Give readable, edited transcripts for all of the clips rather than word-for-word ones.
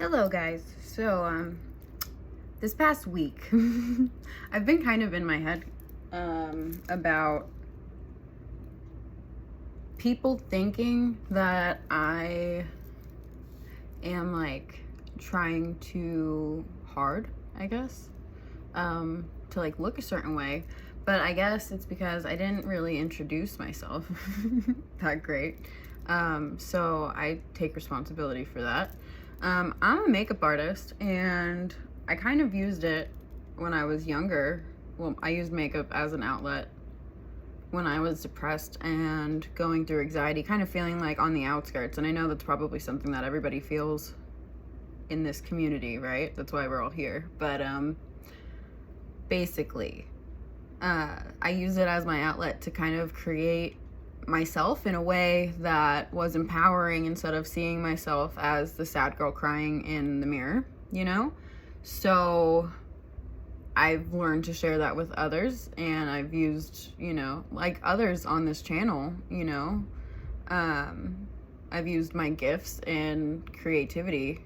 Hello guys. So this past week I've been kind of in my head about people thinking that I am like trying too hard, I guess, to like look a certain way. But I guess it's because I didn't really introduce myself that great. So I take responsibility for that. I'm a makeup artist, and I kind of used it when I was younger. Well, I used makeup as an outlet when I was depressed and going through anxiety, kind of feeling like on the outskirts. And I know that's probably something that everybody feels in this community, right? That's why we're all here. But basically, I use it as my outlet to kind of create myself in a way that was empowering instead of seeing myself as the sad girl crying in the mirror, you know? So I've learned to share that with others, and I've used, like others on this channel, I've used my gifts and creativity.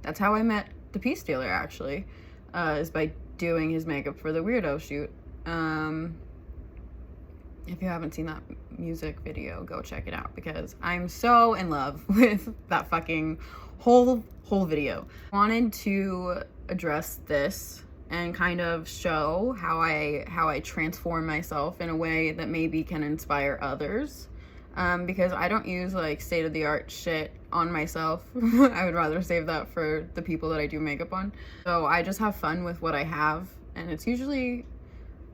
That's how I met the Peace Dealer, actually, is by doing his makeup for the Weirdo shoot. If you haven't seen that music video, go check it out, because I'm so in love with that fucking whole video. I wanted to address this and kind of show how I transform myself in a way that maybe can inspire others, because I don't use like state-of-the-art shit on myself. I would rather save that for the people that I do makeup on. So I just have fun with what I have, and it's usually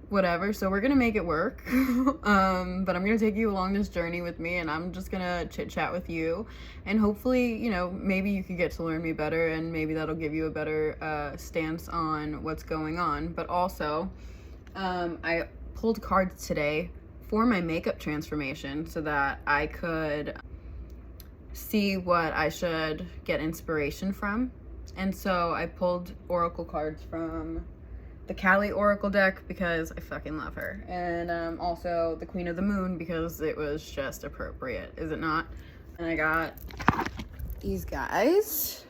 whatever. So we're gonna make it work. But I'm gonna take you along this journey with me, and I'm just gonna chit chat with you, and hopefully, maybe you could get to learn me better, and maybe that'll give you a better stance on what's going on. But also, I pulled cards today for my makeup transformation so that I could see what I should get inspiration from. And so I pulled oracle cards from the Callie Oracle deck because I fucking love her, and also the Queen of the Moon because it was just appropriate, is it not? And I got these guys,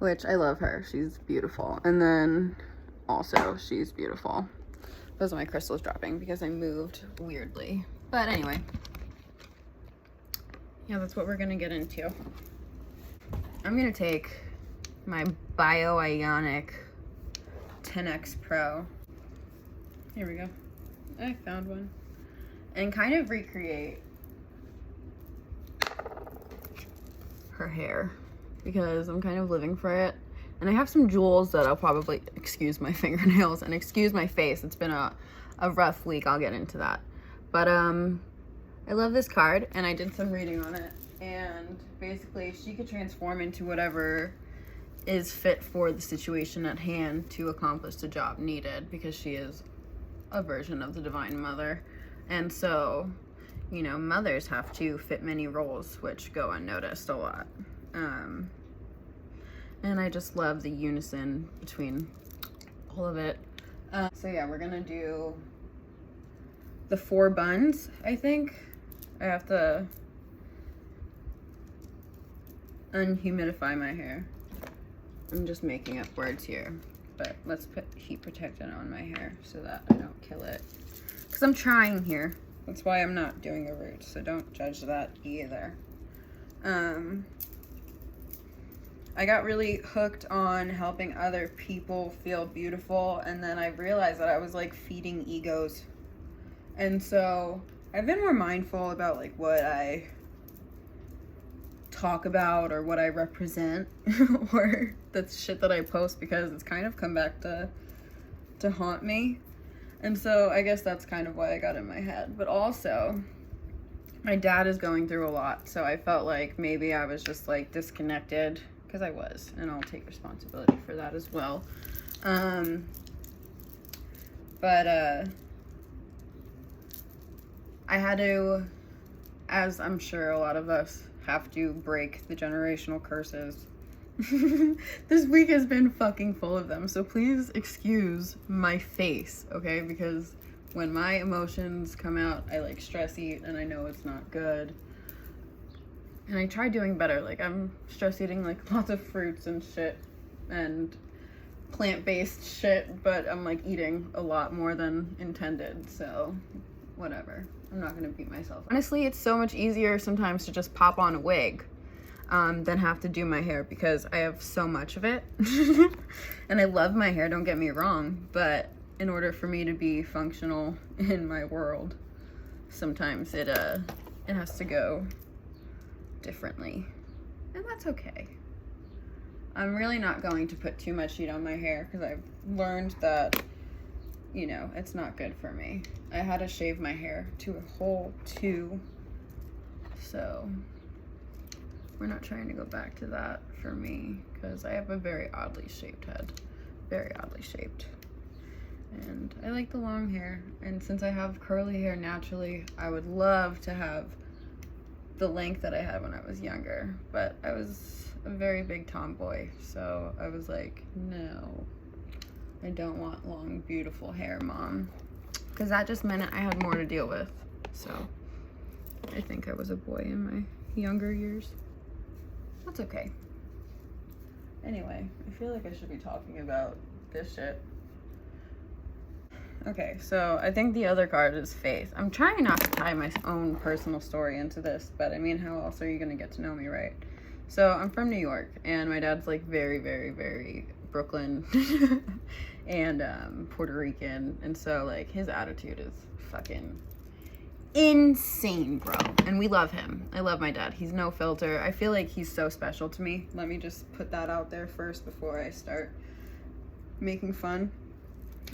which I love her. She's beautiful, and then also she's beautiful. Those are my crystals dropping because I moved weirdly. But anyway, yeah, that's what we're gonna get into. I'm gonna take my Ionic 10X Pro. Here we go. I found one. And kind of recreate her hair because I'm kind of living for it. And I have some jewels that I'll probably, excuse my fingernails and excuse my face. It's been a rough week. I'll get into that. But I love this card, and I did some reading on it. And basically she could transform into whatever is fit for the situation at hand to accomplish the job needed, because she is a version of the Divine Mother. And so, mothers have to fit many roles, which go unnoticed a lot. And I just love the unison between all of it. So yeah, we're gonna do the 4 buns, I think. I have to unhumidify my hair. I'm just making up words here, but let's put heat protectant on my hair so that I don't kill it. Because I'm trying here. That's why I'm not doing a root, so don't judge that either. I got really hooked on helping other people feel beautiful, and then I realized that I was like feeding egos. And so I've been more mindful about like what I talk about or what I represent or the shit that I post, because it's kind of come back to haunt me. And so I guess that's kind of why I got in my head. But also, my dad is going through a lot, so I felt like maybe I was just like disconnected, because I was, and I'll take responsibility for that as well. But I had to, as I'm sure a lot of us have to, break the generational curses. This week has been fucking full of them, so please excuse my face, okay? Because when my emotions come out, I like stress eat, and I know it's not good. And I try doing better. Like, I'm stress eating like lots of fruits and shit and plant-based shit, but I'm like eating a lot more than intended, so whatever. I'm not gonna beat myself. Honestly, it's so much easier sometimes to just pop on a wig than have to do my hair, because I have so much of it. And I love my hair, don't get me wrong, but in order for me to be functional in my world, sometimes it has to go differently, and that's okay. I'm really not going to put too much heat on my hair because I've learned that, you know, it's not good for me. I had to shave my hair to a whole 2, so we're not trying to go back to that for me, because I have a very oddly shaped head. Very oddly shaped. And I like the long hair, and since I have curly hair naturally, I would love to have the length that I had when I was younger, but I was a very big tomboy, so I was like, no, I don't want long, beautiful hair, Mom, because that just meant I had more to deal with. So I think I was a boy in my younger years. That's okay. Anyway, I feel like I should be talking about this shit. Okay, so I think the other card is faith. I'm trying not to tie my own personal story into this, but I mean, how else are you gonna get to know me, right? So I'm from New York, and my dad's like very, very, very Brooklyn and Puerto Rican, and so like his attitude is fucking insane, bro. And we love him. I love my dad. He's no filter. I feel like he's so special to me. Let me just put that out there first before I start making fun.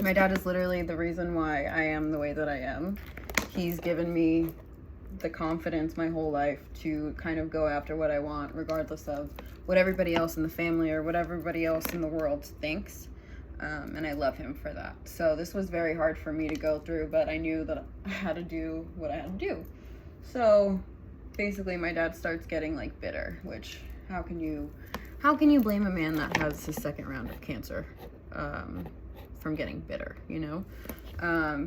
My dad is literally the reason why I am the way that I am. He's given me the confidence my whole life to kind of go after what I want, regardless of what everybody else in the family or what everybody else in the world thinks. And I love him for that. So this was very hard for me to go through, but I knew that I had to do what I had to do. So basically my dad starts getting like bitter, which how can you blame a man that has his 2nd round of cancer from getting bitter, you know?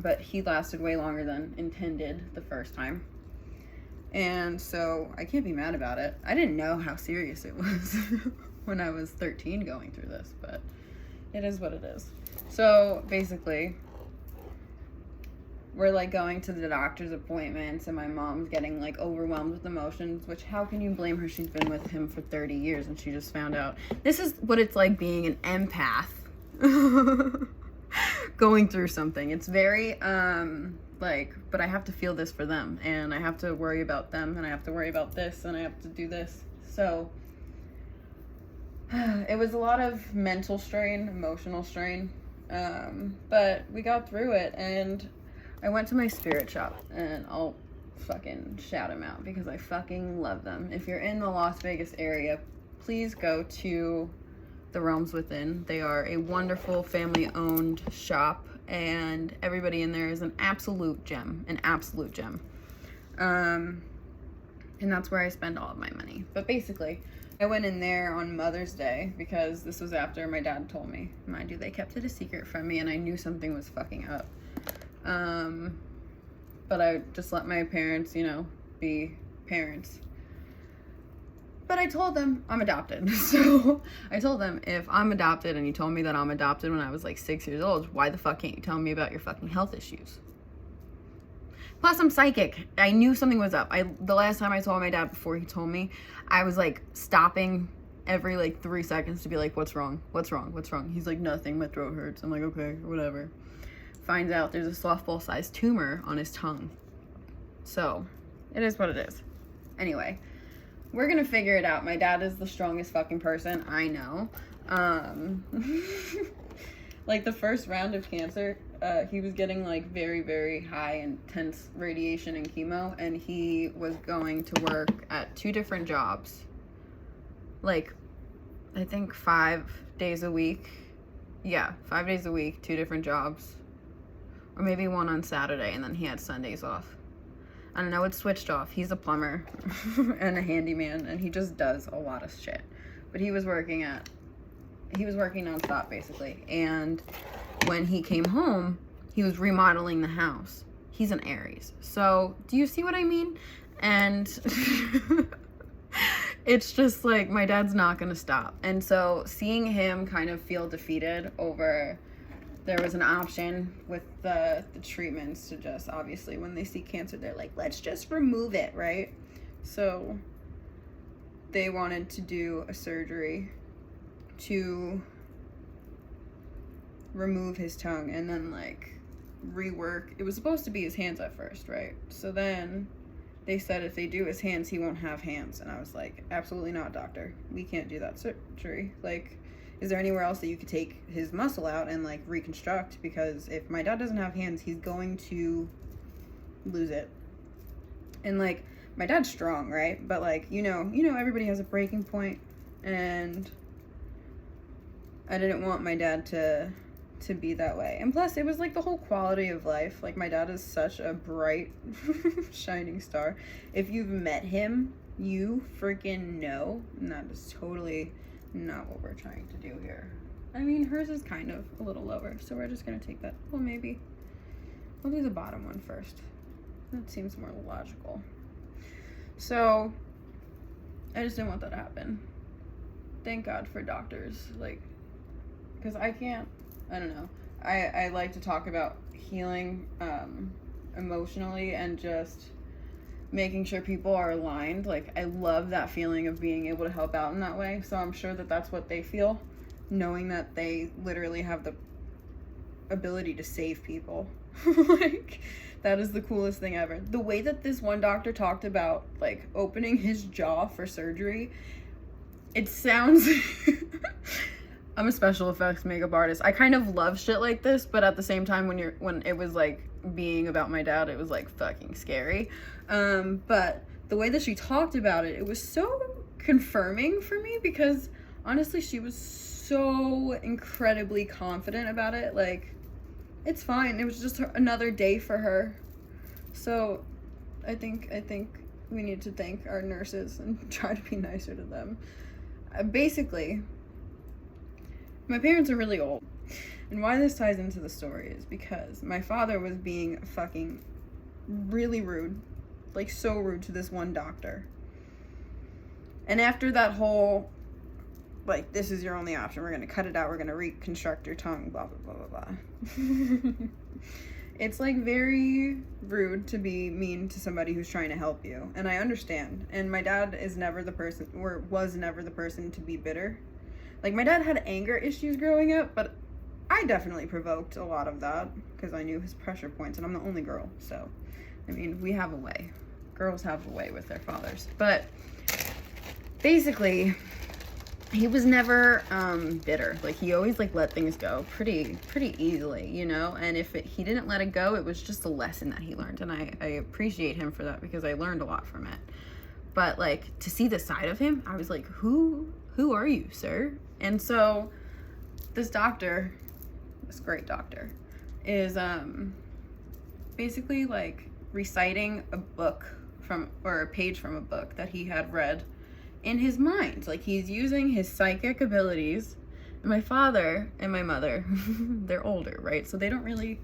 But he lasted way longer than intended the first time. And so I can't be mad about it. I didn't know how serious it was when I was 13 going through this, but it is what it is. So basically, we're like going to the doctor's appointments, and my mom's getting like overwhelmed with emotions, which how can you blame her? She's been with him for 30 years and she just found out. This is what it's like being an empath. Going through something. It's very but I have to feel this for them, and I have to worry about them, and I have to worry about this, and I have to do this. So it was a lot of mental strain, emotional strain, but we got through it. And I went to my spirit shop, and I'll fucking shout them out because I fucking love them. If you're in the Las Vegas area, please go to the Realms Within. They are a wonderful family-owned shop, and everybody in there is an absolute gem, and that's where I spend all of my money. But basically, I went in there on Mother's Day because this was after my dad told me. Mind you, they kept it a secret from me, and I knew something was fucking up. But I just let my parents, you know, be parents. But I told them I'm adopted. So I told them, if I'm adopted and you told me that I'm adopted when I was like 6 years old, why the fuck can't you tell me about your fucking health issues? Plus, I'm psychic. I knew something was up. The last time I told my dad before he told me, I was like stopping every like 3 seconds to be like, what's wrong? What's wrong? What's wrong? He's like, nothing. My throat hurts. I'm like, okay, whatever. Finds out there's a softball-sized tumor on his tongue. So it is what it is. Anyway. We're gonna figure it out. My dad is the strongest fucking person I know. Like the first round of cancer, he was getting like very, very high intense radiation and chemo, and he was going to work at 2 different jobs. Like, I think 5 days a week. Yeah, 5 days a week, 2 different jobs. Or maybe 1 on Saturday, and then he had Sundays off. I don't know, it's switched off. He's a plumber and a handyman, and he just does a lot of shit. But he was working nonstop, basically. And when he came home, he was remodeling the house. He's an Aries. So, do you see what I mean? And it's just like my dad's not gonna stop. And so seeing him kind of feel defeated over, there was an option with the treatments to just, obviously when they see cancer, they're like, let's just remove it, right? So they wanted to do a surgery to remove his tongue and then like rework. It was supposed to be his hands at first, right? So then they said if they do his hands, he won't have hands. And I was like, absolutely not, doctor. We can't do that surgery. Like, is there anywhere else that you could take his muscle out and like reconstruct? Because if my dad doesn't have hands, he's going to lose it. And like, my dad's strong, right? But like, you know, everybody has a breaking point, and I didn't want my dad to be that way. And plus, it was like the whole quality of life. Like, my dad is such a bright, shining star. If you've met him, you freaking know. And that is totally not what we're trying to do here. I mean, hers is kind of a little lower, so we're just gonna take that. Well, maybe we'll do the bottom one first. That seems more logical. So I just didn't want that to happen. Thank God for doctors, like, because I don't know. I like to talk about healing emotionally and just making sure people are aligned. Like, I love that feeling of being able to help out in that way. So I'm sure that that's what they feel, knowing that they literally have the ability to save people. Like, that is the coolest thing ever. The way that this one doctor talked about like opening his jaw for surgery, it sounds I'm a special effects makeup artist. I kind of love shit like this, but at the same time, when it was like being about my dad, it was like fucking scary. But the way that she talked about it, it was so confirming for me, because honestly, she was so incredibly confident about it. Like, it's fine. It was just another day for her. So I think we need to thank our nurses and try to be nicer to them. Basically, my parents are really old. And why this ties into the story is because my father was being fucking really rude. Like, so rude to this one doctor. And after that whole, like, this is your only option, we're gonna cut it out, we're gonna reconstruct your tongue, blah, blah, blah, blah, blah. It's, like, very rude to be mean to somebody who's trying to help you. And I understand. And my dad is never the person, or was never the person to be bitter. Like, my dad had anger issues growing up, but I definitely provoked a lot of that because I knew his pressure points, and I'm the only girl. So, I mean, we have a way. Girls have a way with their fathers. But basically, he was never bitter. Like, he always like let things go pretty easily, you know. And if he didn't let it go, it was just a lesson that he learned, and I appreciate him for that because I learned a lot from it. But like, to see the side of him, I was like, who are you, sir? And so this doctor, this great doctor, is basically like reciting a book or a page from a book that he had read in his mind. Like, he's using his psychic abilities. And my father and my mother, they're older, right? So they don't really,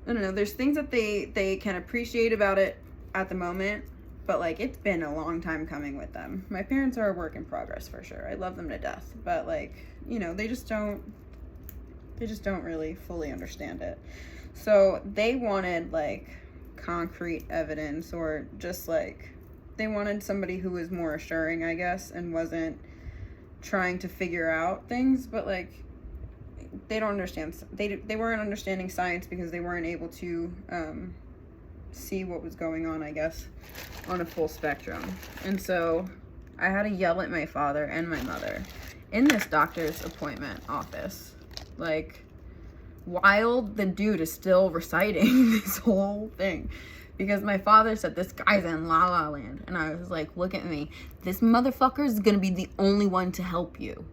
I don't know, there's things that they can appreciate about it at the moment, but like, it's been a long time coming with them. My parents are a work in progress for sure. I love them to death, but like, you know, they just don't really fully understand it. So they wanted like concrete evidence, or just like, they wanted somebody who was more assuring, I guess, and wasn't trying to figure out things. But like, they don't understand, they weren't understanding science because they weren't able to see what was going on, I guess, on a full spectrum. And so I had to yell at my father and my mother in this doctor's appointment office, like, while the dude is still reciting this whole thing, because my father said, this guy's in La La Land. And I was like, look at me, this motherfucker is gonna be the only one to help you.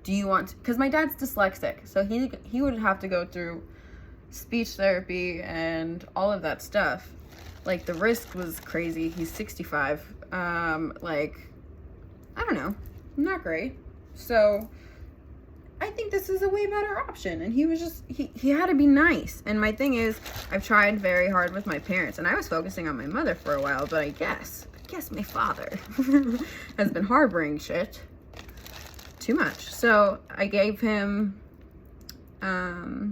Do you want to? Because my dad's dyslexic, so he would have to go through speech therapy and all of that stuff. Like, the risk was crazy. He's 65. Like, I don't know, not great. So I think this is a way better option. And he was just, he had to be nice. And my thing is, I've tried very hard with my parents, and I was focusing on my mother for a while, but I guess I yes, my father has been harboring shit too much. So I gave him a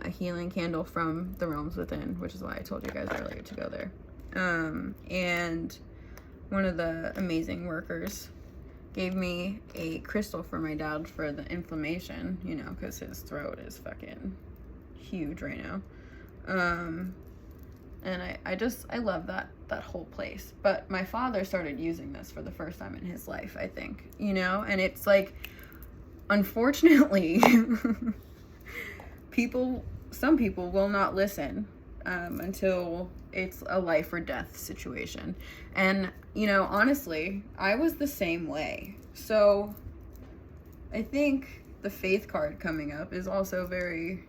healing candle from the Realms Within, which is why I told you guys earlier to go there. And one of the amazing workers gave me a crystal for my dad for the inflammation, you know, because his throat is fucking huge right now. And I love that whole place. But my father started using this for the first time in his life, I think, you know, and it's like, unfortunately, some people will not listen until it's a life or death situation. And, you know, honestly, I was the same way. So I think the faith card coming up is also very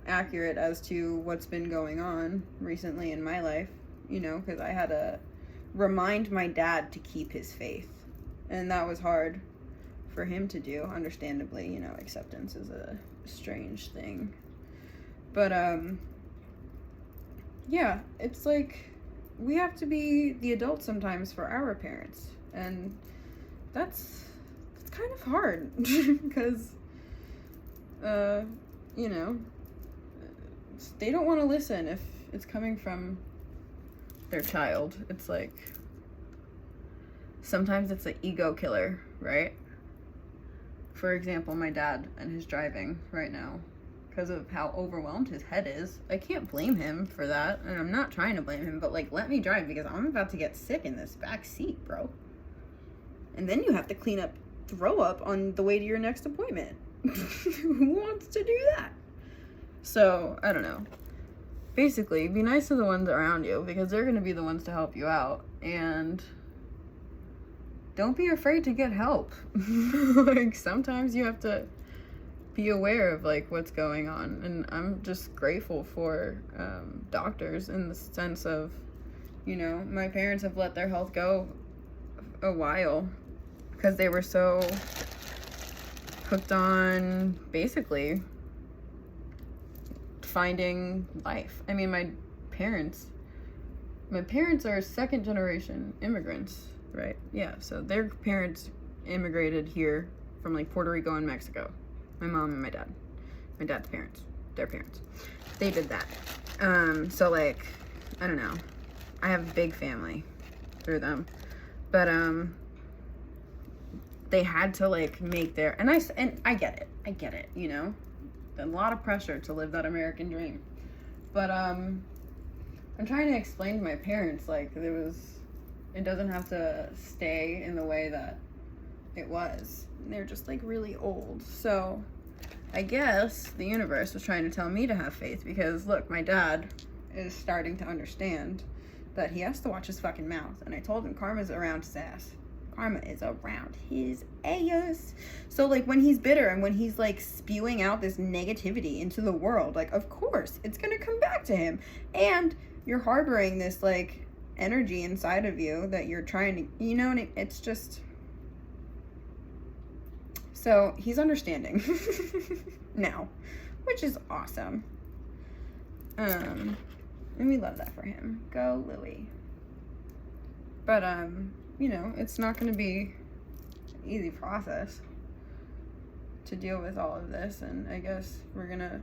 accurate as to what's been going on recently in my life, you know, because I had to remind my dad to keep his faith. And that was hard for him to do, understandably. You know, acceptance is a strange thing. But, yeah, it's like, we have to be the adults sometimes for our parents. And that's kind of hard, because, you know, they don't want to listen if it's coming from their child. It's like, sometimes it's an ego killer, right? For example, my dad and his driving right now, because of how overwhelmed his head is. I can't blame him for that, and I'm not trying to blame him, but like, let me drive, because I'm about to get sick in this back seat, bro. And then you have to clean up throw up on the way to your next appointment. Who wants to do that? So, I don't know. Basically, be nice to the ones around you, because they're going to be the ones to help you out. And don't be afraid to get help. Like, sometimes you have to be aware of, like, what's going on. And I'm just grateful for doctors, in the sense of, you know, my parents have let their health go a while because they were so hooked on, basically, finding life. I mean, my parents are second generation immigrants, right? Yeah, so their parents immigrated here from like Puerto Rico and Mexico. My mom and my dad. My dad's parents. Their parents. They did that. So like, I don't know. I have a big family through them. But they had to like make their, and I get it, you know? A lot of pressure to live that American dream. But I'm trying to explain to my parents, like, it doesn't have to stay in the way that it was. They're just like really old. So I guess the universe was trying to tell me to have faith, because look, my dad is starting to understand that he has to watch his fucking mouth. And I told him karma's around his ass. Karma is around his ass. So like, when he's bitter and when he's like spewing out this negativity into the world, like, of course it's gonna come back to him. And you're harboring this like energy inside of you that you're trying to, you know, and it's just, so he's understanding now, which is awesome. And we love that for him. Go Louie. But you know, it's not going to be an easy process to deal with all of this, and I guess we're going to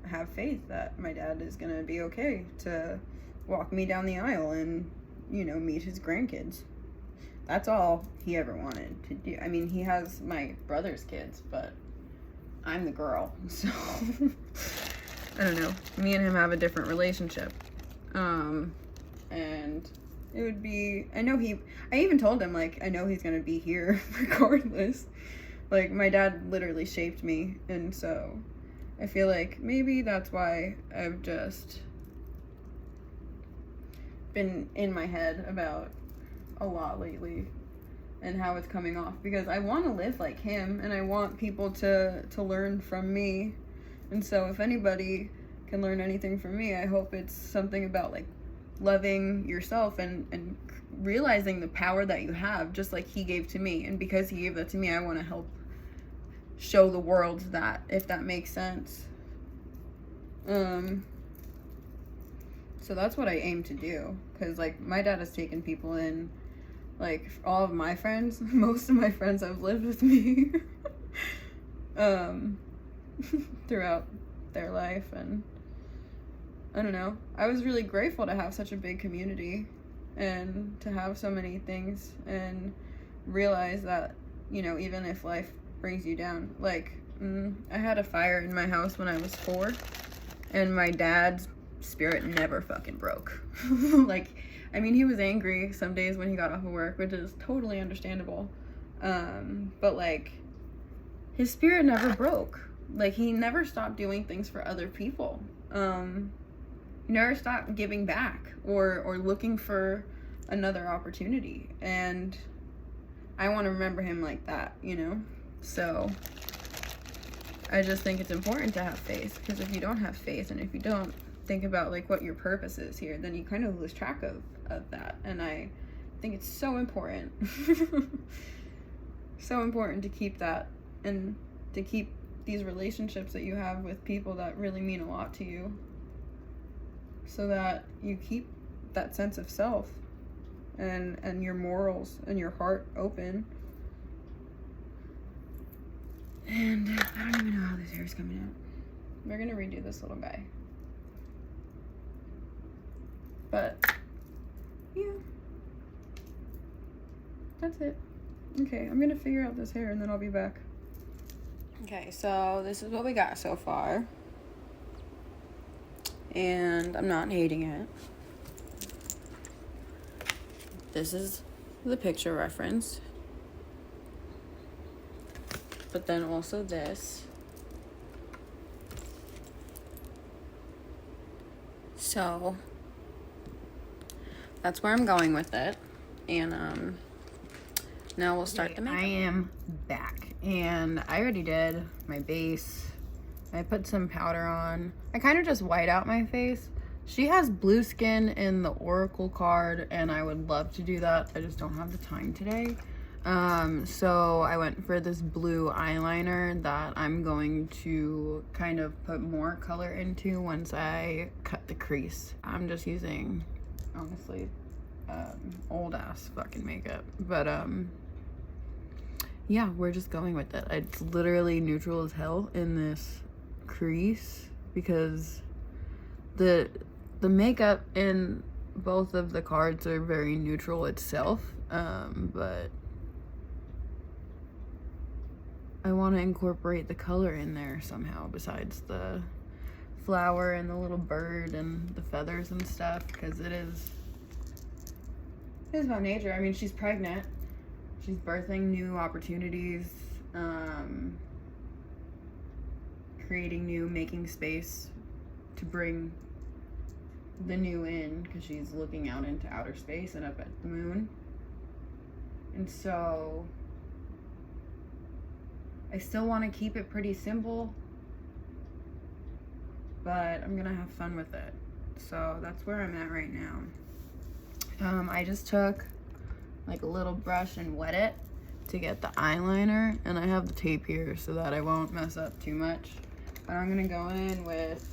have faith that my dad is going to be okay to walk me down the aisle and, you know, meet his grandkids. That's all he ever wanted to do. I mean, he has my brother's kids, but I'm the girl, so I don't know. Me and him have a different relationship. And it would be, I even told him, like, I know he's gonna be here regardless. Like, my dad literally shaped me, and so I feel like maybe that's why I've just been in my head about a lot lately and how it's coming off, because I want to live like him, and I want people to learn from me. And so if anybody can learn anything from me, I hope it's something about like loving yourself and realizing the power that you have, just like he gave to me. And because he gave that to me, I want to help show the world that, if that makes sense. So that's what I aim to do, because like my dad has taken people in, like all of my friends, most of my friends have lived with me throughout their life, and I don't know, I was really grateful to have such a big community and to have so many things, and realize that, you know, even if life brings you down, like I had a fire in my house when I was 4, and my dad's spirit never fucking broke. Like, I mean, he was angry some days when he got off of work, which is totally understandable, but like his spirit never broke. Like, he never stopped doing things for other people. He never stopped giving back or looking for another opportunity, and I want to remember him like that, you know? So I just think it's important to have faith, because if you don't have faith and if you don't think about like what your purpose is here, then you kind of lose track of that. And I think it's so important so important to keep that, and to keep these relationships that you have with people that really mean a lot to you, so that you keep that sense of self and your morals and your heart open. And I don't even know how this hair is coming out. We're gonna redo this little guy. But yeah, that's it. Okay, I'm gonna figure out this hair and then I'll be back. Okay, so this is what we got so far, and I'm not hating it. This is the picture reference, but then also this. So that's where I'm going with it. And now we'll start the makeup. I am back, and I already did my base. I put some powder on. I kind of just white out my face. She has blue skin in the Oracle card, and I would love to do that. I just don't have the time today. So I went for this blue eyeliner that I'm going to kind of put more color into once I cut the crease. I'm just using, honestly, old ass fucking makeup, but yeah, we're just going with it. It's literally neutral as hell in this crease, because the makeup in both of the cards are very neutral itself, but I want to incorporate the color in there somehow besides the flower and the little bird and the feathers and stuff, because it is about nature. I mean, she's pregnant. She's birthing new opportunities, creating new, making space to bring the new in, because she's looking out into outer space and up at the moon. And so I still want to keep it pretty simple, but I'm gonna have fun with it. So that's where I'm at right now. I just took like a little brush and wet it to get the eyeliner, and I have the tape here so that I won't mess up too much. But I'm gonna go in with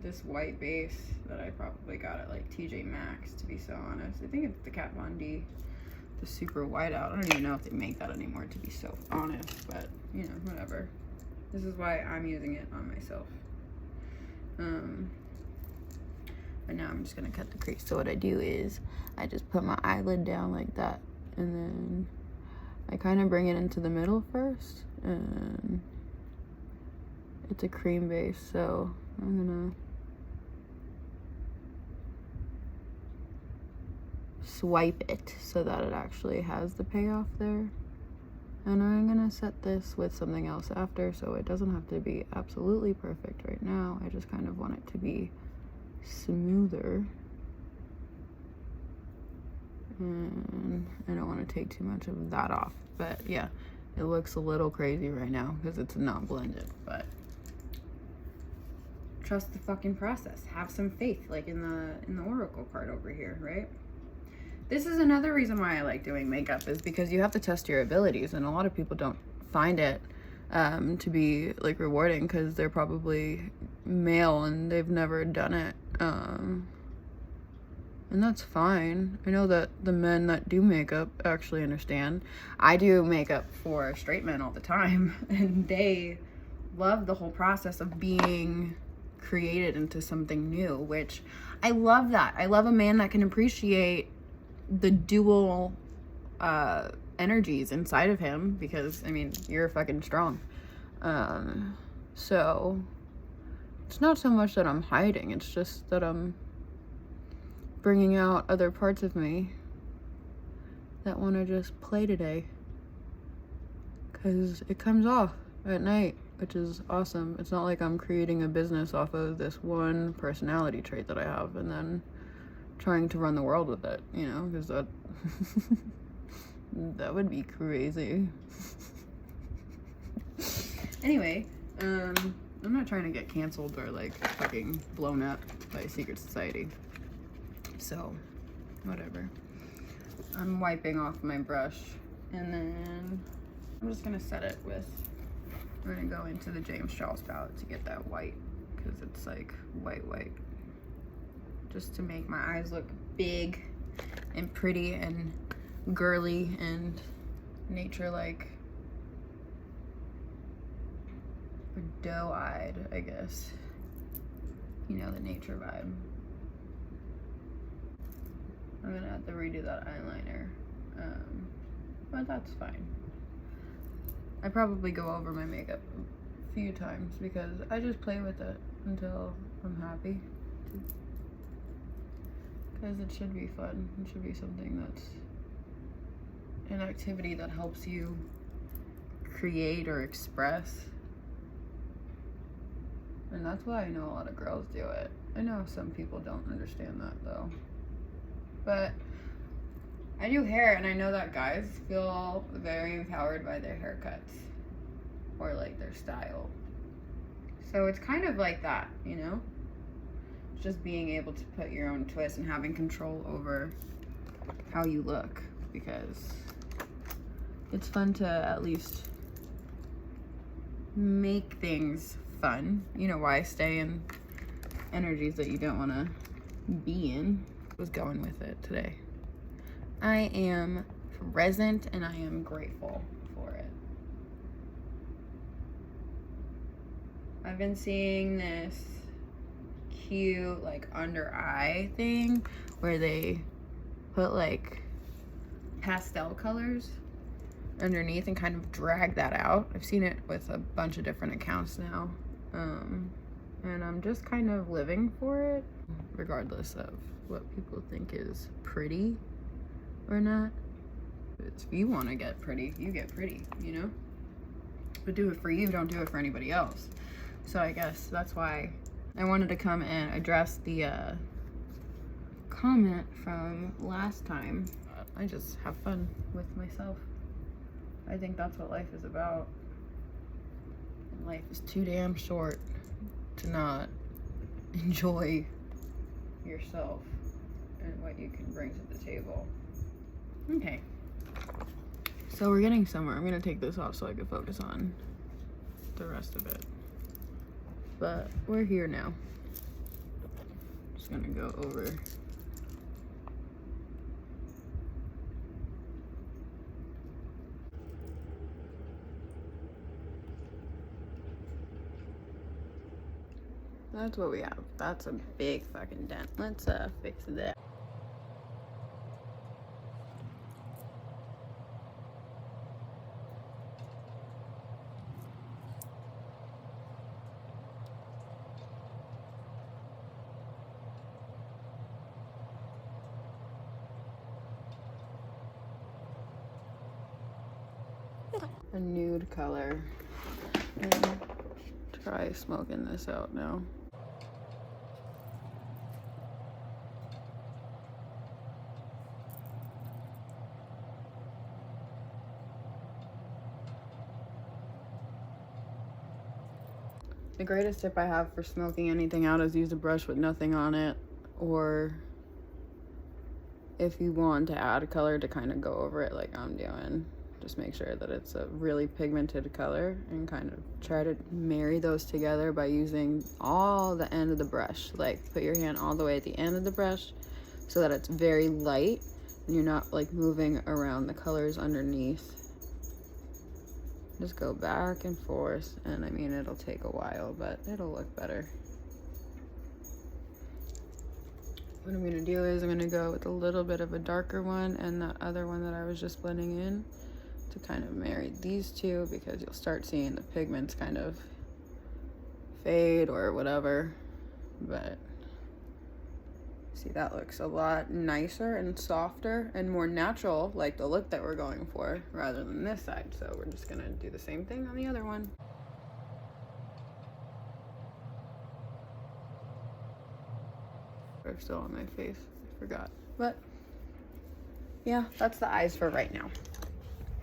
this white base that I probably got at like TJ Maxx, to be so honest. I think it's the Kat Von D, the super white out. I don't even know if they make that anymore, to be so honest, but you know, whatever. This is why I'm using it on myself. But now I'm just gonna cut the crease. So what I do is I just put my eyelid down like that, and then I kind of bring it into the middle first, and it's a cream base, so I'm gonna swipe it so that it actually has the payoff there. And I'm gonna set this with something else after, so it doesn't have to be absolutely perfect right now. I just kind of want it to be smoother, and I don't want to take too much of that off. But yeah, it looks a little crazy right now because it's not blended, but trust the fucking process. Have some faith, like in the Oracle card over here, right? This is another reason why I like doing makeup, is because you have to test your abilities, and a lot of people don't find it to be like rewarding because they're probably male and they've never done it. And that's fine. I know that the men that do makeup actually understand. I do makeup for straight men all the time, and they love the whole process of being created into something new, which I love that. I love a man that can appreciate the dual energies inside of him, because, I mean, you're fucking strong. So it's not so much that I'm hiding, it's just that I'm bringing out other parts of me that want to just play today, because it comes off at night, which is awesome. It's not like I'm creating a business off of this one personality trait that I have and then trying to run the world with it, you know, because that that would be crazy. Anyway, I'm not trying to get canceled or like fucking blown up by secret society. So, whatever. I'm wiping off my brush, and then I'm just gonna set it with, we're gonna go into the James Charles palette to get that white, because it's like white, just to make my eyes look big and pretty and girly and nature-like, or doe-eyed, I guess. You know, the nature vibe. I'm gonna have to redo that eyeliner, but that's fine. I probably go over my makeup a few times because I just play with it until I'm happy. Because it should be fun. It should be something that's an activity that helps you create or express. And that's why I know a lot of girls do it. I know some people don't understand that though. But I do hair, and I know that guys feel very empowered by their haircuts or like their style. So it's kind of like that, you know? Just being able to put your own twist and having control over how you look, because it's fun to at least make things fun. You know, why stay in energies that you don't want to be in? Was going with it today. I am present and I am grateful for it. I've been seeing this cute like under eye thing where they put like pastel colors underneath and kind of drag that out. I've seen it with a bunch of different accounts now, and I'm just kind of living for it, regardless of what people think is pretty or not. If you want to get pretty, you get pretty, you know? But do it for you, don't do it for anybody else. So I guess that's why I wanted to come and address the comment from last time. I just have fun with myself. I think that's what life is about. And life is too damn short to not enjoy yourself and what you can bring to the table. Okay, so we're getting somewhere. I'm gonna take this off so I can focus on the rest of it, but we're here now. Just gonna go over that's what we have. That's a big fucking dent. Let's fix that. A nude color. And try smoking this out now. The greatest tip I have for smoking anything out is use a brush with nothing on it, or if you want to add a color to kind of go over it like I'm doing, just make sure that it's a really pigmented color and kind of try to marry those together by using all the end of the brush. Like put your hand all the way at the end of the brush so that it's very light and you're not like moving around the colors underneath. Just go back and forth, and I mean, it'll take a while, but it'll look better. What I'm gonna do is I'm gonna go with a little bit of a darker one and the other one that I was just blending in to kind of marry these two, because you'll start seeing the pigments kind of fade or whatever. But see, that looks a lot nicer and softer and more natural, like the look that we're going for, rather than this side. So we're just gonna do the same thing on the other one. They're still on my face, I forgot. But yeah, that's the eyes for right now.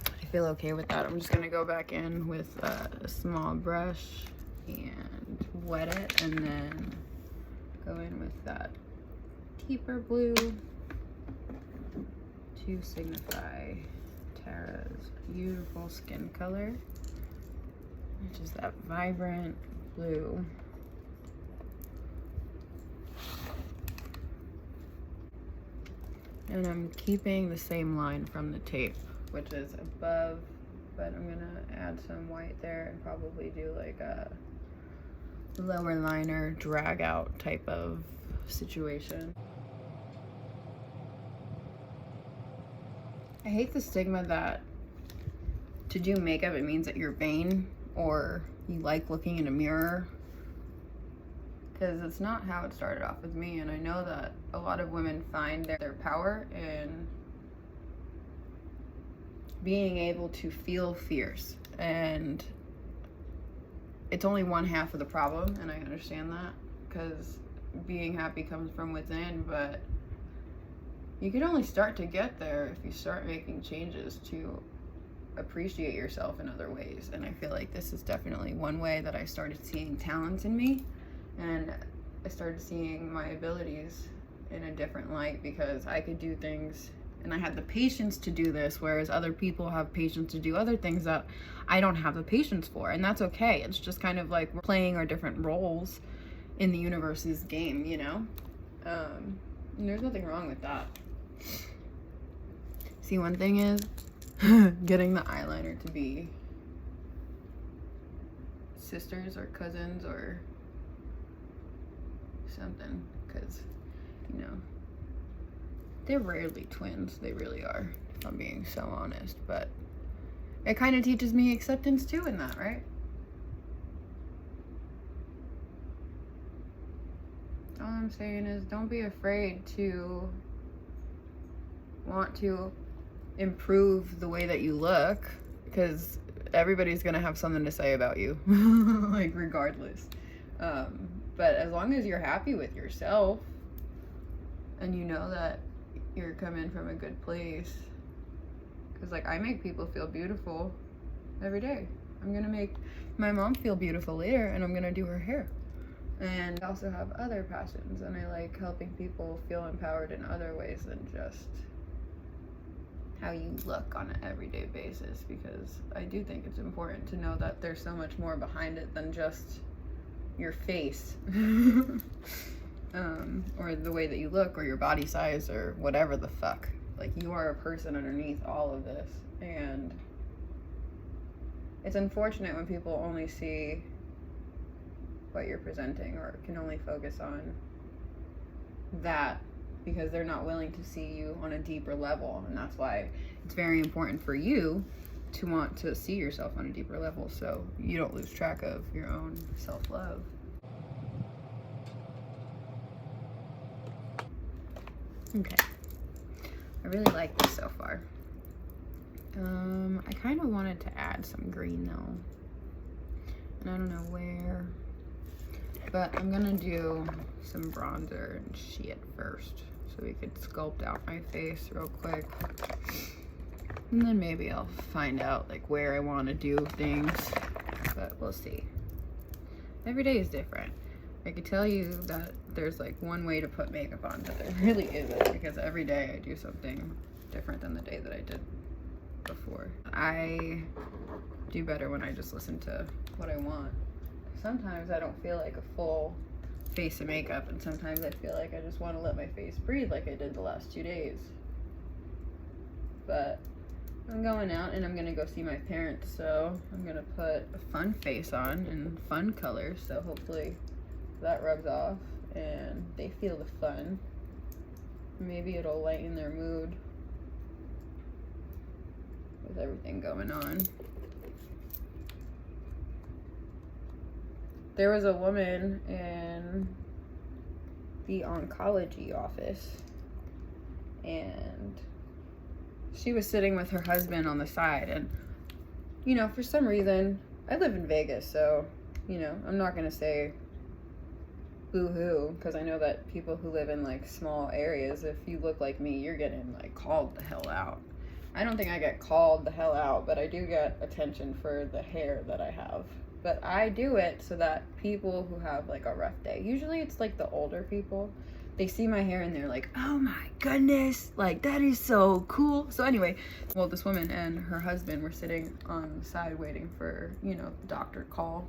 I feel okay with that. I'm just gonna go back in with a small brush and wet it, and then go in with that deeper blue to signify Tara's beautiful skin color, which is that vibrant blue. And I'm keeping the same line from the tape, which is above, but I'm gonna add some white there and probably do like a lower liner drag out type of situation. I hate the stigma that to do makeup, it means that you're vain or you like looking in a mirror, because it's not how it started off with me. And I know that a lot of women find their power in being able to feel fierce, and it's only one half of the problem, and I understand that, because being happy comes from within, but you can only start to get there if you start making changes to appreciate yourself in other ways. And I feel like this is definitely one way that I started seeing talent in me, and I started seeing my abilities in a different light, because I could do things and I had the patience to do this, whereas other people have patience to do other things that I don't have the patience for. And that's okay. It's just kind of like we're playing our different roles in the universe's game, you know? And there's nothing wrong with that. See, one thing is getting the eyeliner to be sisters or cousins or something, because, you know, they're rarely twins. They really are, if I'm being so honest. But it kind of teaches me acceptance too in that, right? All I'm saying is don't be afraid to want to improve the way that you look, because everybody's gonna have something to say about you, like regardless. But as long as you're happy with yourself and you know that you're coming from a good place, because like I make people feel beautiful every day. I'm gonna make my mom feel beautiful later, and I'm gonna do her hair. And I also have other passions, and I like helping people feel empowered in other ways than just how you look on an everyday basis, because I do think it's important to know that there's so much more behind it than just your face or the way that you look or your body size or whatever the fuck. Like, you are a person underneath all of this, and it's unfortunate when people only see what you're presenting or can only focus on that, because they're not willing to see you on a deeper level. And that's why it's very important for you to want to see yourself on a deeper level, so you don't lose track of your own self-love. Okay, I really like this so far. I kind of wanted to add some green though, and I don't know where, but I'm gonna do some bronzer and shit first, so we could sculpt out my face real quick. And then maybe I'll find out like where I want to do things, but we'll see. Every day is different. I could tell you that there's like one way to put makeup on, but there really isn't, because every day I do something different than the day that I did before. I do better when I just listen to what I want. Sometimes I don't feel like a full face and makeup, and sometimes I feel like I just want to let my face breathe like I did the last 2 days. But I'm going out and I'm gonna go see my parents, so I'm gonna put a fun face on and fun colors, so hopefully that rubs off and they feel the fun. Maybe it'll lighten their mood with everything going on. There was a woman in the oncology office, and she was sitting with her husband on the side, and you know, for some reason, I live in Vegas, so you know, I'm not gonna say boo-hoo, because I know that people who live in like small areas, if you look like me, you're getting like called the hell out. I don't think I get called the hell out, but I do get attention for the hair that I have. But I do it so that people who have like a rough day, usually it's like the older people, they see my hair and they're like, oh my goodness, like that is so cool. So anyway, well, this woman and her husband were sitting on the side waiting for, you know, the doctor to call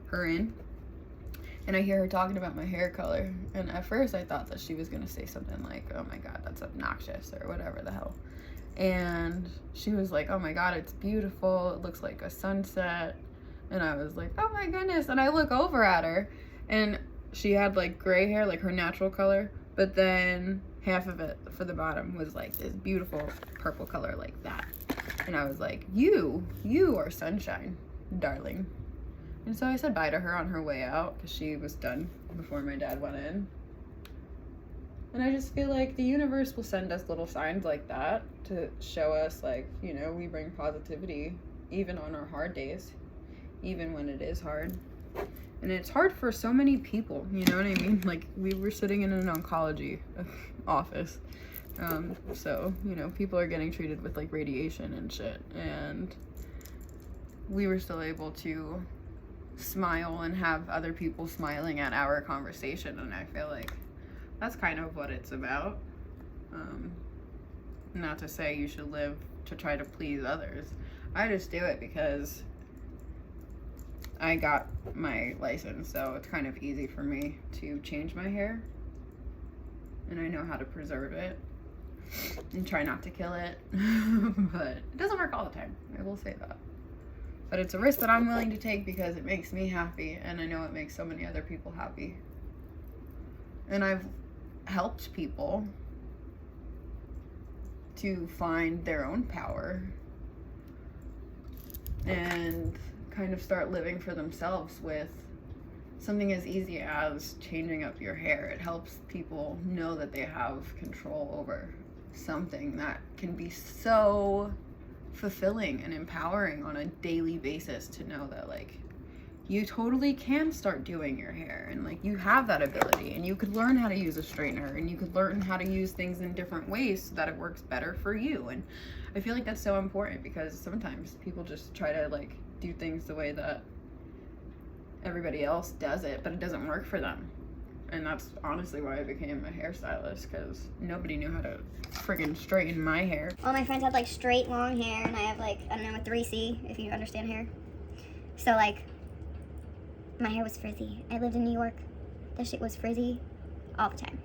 her in. And I hear her talking about my hair color. And at first I thought that she was gonna say something like, oh my God, that's obnoxious or whatever the hell. And she was like, oh my God, it's beautiful. It looks like a sunset. And I was like, oh my goodness. And I look over at her and she had like gray hair, like her natural color. But then half of it for the bottom was like this beautiful purple color like that. And I was like, you are sunshine, darling. And so I said bye to her on her way out because she was done before my dad went in. And I just feel like the universe will send us little signs like that to show us like, you know, we bring positivity even on our hard days, even when it is hard. And it's hard for so many people, you know what I mean? Like we were sitting in an oncology office. So, you know, people are getting treated with like radiation and shit. And we were still able to smile and have other people smiling at our conversation. And I feel like that's kind of what it's about. Not to say you should live to try to please others. I just do it because I got my license, so it's kind of easy for me to change my hair. And I know how to preserve it and try not to kill it. But it doesn't work all the time, I will say that. But it's a risk that I'm willing to take because it makes me happy, and I know it makes so many other people happy. And I've helped people to find their own power and kind of start living for themselves with something as easy as changing up your hair. It helps people know that they have control over something that can be so fulfilling and empowering on a daily basis, to know that like you totally can start doing your hair and like you have that ability, and you could learn how to use a straightener, and you could learn how to use things in different ways so that it works better for you. And I feel like that's so important because sometimes people just try to like do things the way that everybody else does it, but it doesn't work for them. And that's honestly why I became a hairstylist, because nobody knew how to friggin' straighten my hair. All my friends have like straight long hair, and I have like, I don't know, a 3C, if you understand hair. So like, my hair was frizzy. I lived in New York. That shit was frizzy all the time.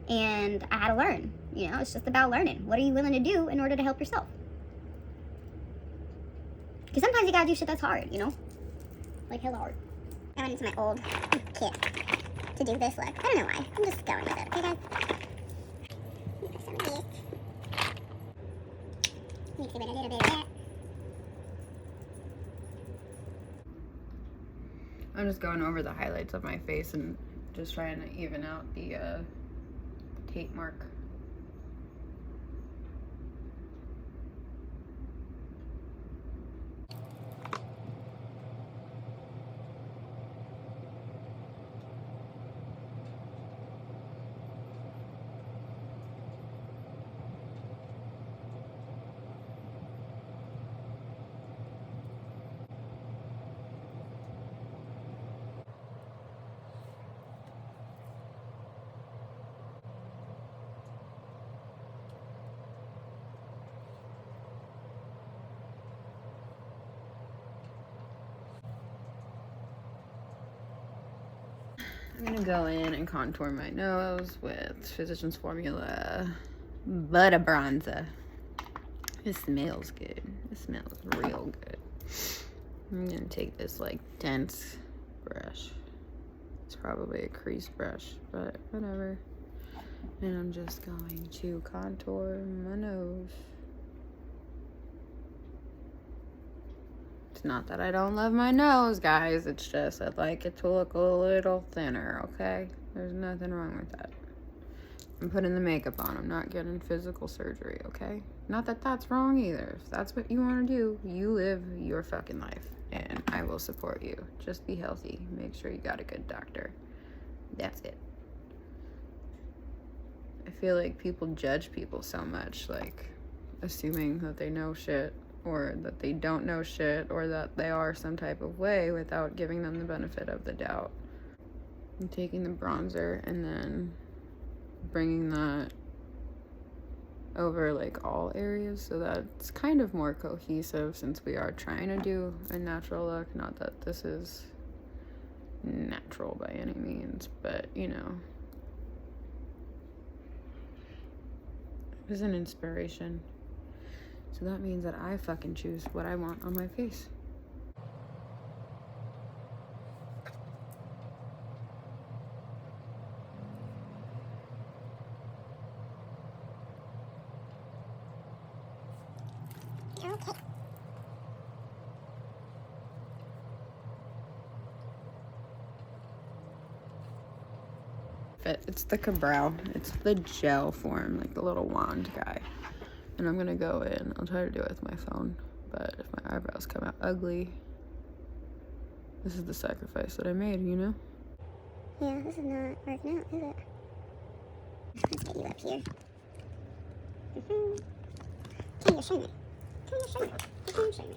And I had to learn, you know, it's just about learning. What are you willing to do in order to help yourself? Because sometimes you gotta do shit that's hard, you know? Like hella hard. I went into my old kit to do this look. I don't know why. I'm just going with it, okay guys? Some of these. Mix it with a little bit of that. I'm just going over the highlights of my face and just trying to even out the tape mark. I'm gonna go in and contour my nose with Physicians Formula Butter Bronzer. It smells good. It smells real good. I'm gonna take this like dense brush. It's probably a crease brush, but whatever. And I'm just going to contour my nose. It's not that I don't love my nose, guys. It's just I'd like it to look a little thinner, okay? There's nothing wrong with that. I'm putting the makeup on. I'm not getting physical surgery, okay? Not that that's wrong either. If that's what you want to do, you live your fucking life. And I will support you. Just be healthy. Make sure you got a good doctor. That's it. I feel like people judge people so much, like assuming that they know shit or that they don't know shit or that they are some type of way without giving them the benefit of the doubt. I'm taking the bronzer and then bringing that over like all areas so that it's kind of more cohesive since we are trying to do a natural look. Not that this is natural by any means, but you know, it was an inspiration. So that means that I fucking choose what I want on my face. It's the Cabral. It's the gel form, like the little wand guy. And I'm gonna go in. I'll try to do it with my phone, but if my eyebrows come out ugly, this is the sacrifice that I made, you know? Yeah, this is not working out, is it? Let's get you up here. Can you show me? Can you show me? Can you show me?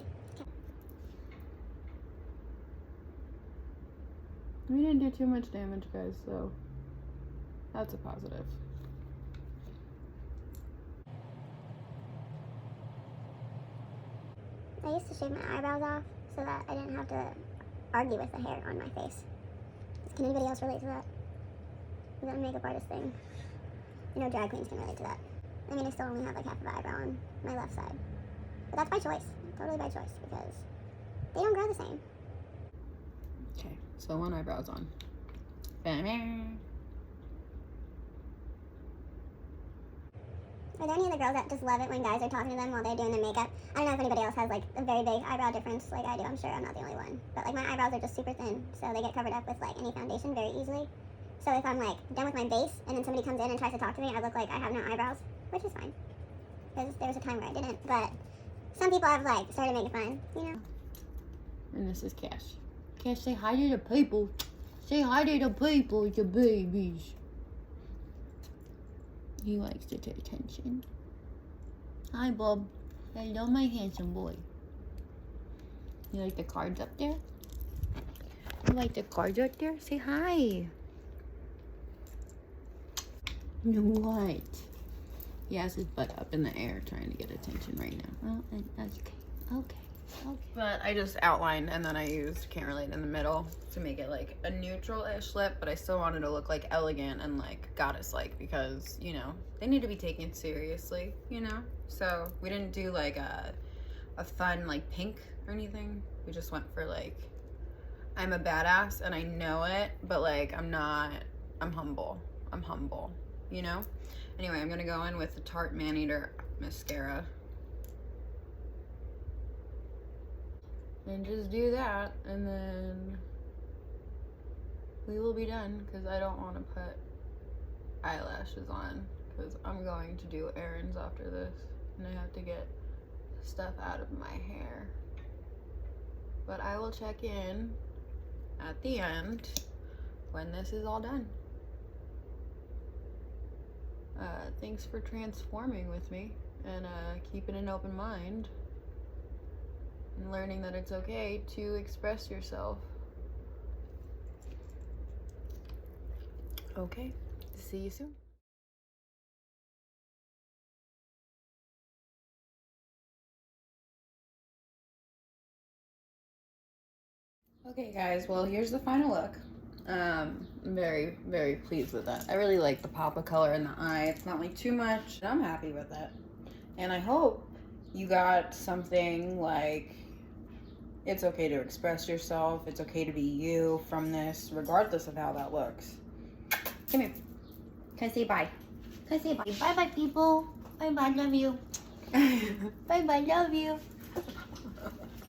We didn't do too much damage, guys, so that's a positive. I used to shave my eyebrows off so that I didn't have to argue with the hair on my face. Can anybody else relate to that? Is that a makeup artist thing? You know, drag queens can relate to that. I mean, I still only have like half of an eyebrow on my left side. But that's by choice. Totally by choice because they don't grow the same. Okay, so one eyebrow's on. Are there any other girls that just love it when guys are talking to them while they're doing their makeup? I don't know if anybody else has like a very big eyebrow difference like I do. I'm sure I'm not the only one. But like my eyebrows are just super thin, so they get covered up with like any foundation very easily. So if I'm like done with my base and then somebody comes in and tries to talk to me, I look like I have no eyebrows, which is fine. Because there was a time where I didn't. But some people have like started making fun, you know? And this is Cash. Cash, say hi to the people. Say hi to the people, your babies. He likes to take attention. Hi, Bob. Hello, my handsome boy. You like the cards up there? You like the cards up there? Say hi. What? He has his butt up in the air trying to get attention right now. Oh, that's okay. Okay. But I just outlined and then I used Can't Relate in the middle to make it like a neutral-ish lip, but I still wanted to look like elegant and like goddess-like because, you know, they need to be taken seriously, you know? So we didn't do like a fun like pink or anything. We just went for like, I'm a badass and I know it, but like I'm humble, you know? Anyway, I'm gonna go in with the Tarte Maneater mascara. And just do that, and then we will be done because I don't want to put eyelashes on because I'm going to do errands after this and I have to get stuff out of my hair. But I will check in at the end when this is all done. Thanks for transforming with me and keeping an open mind. And learning that it's okay to express yourself. Okay, see you soon. Okay guys, well here's the final look. I'm very, very pleased with that. I really like the pop of color in the eye. It's not like too much. I'm happy with it. And I hope you got something like it's okay to express yourself. It's okay to be you from this, regardless of how that looks. Come here. Can I say bye? Can I say bye? Bye-bye, people. Bye-bye, love you. Bye-bye, love you.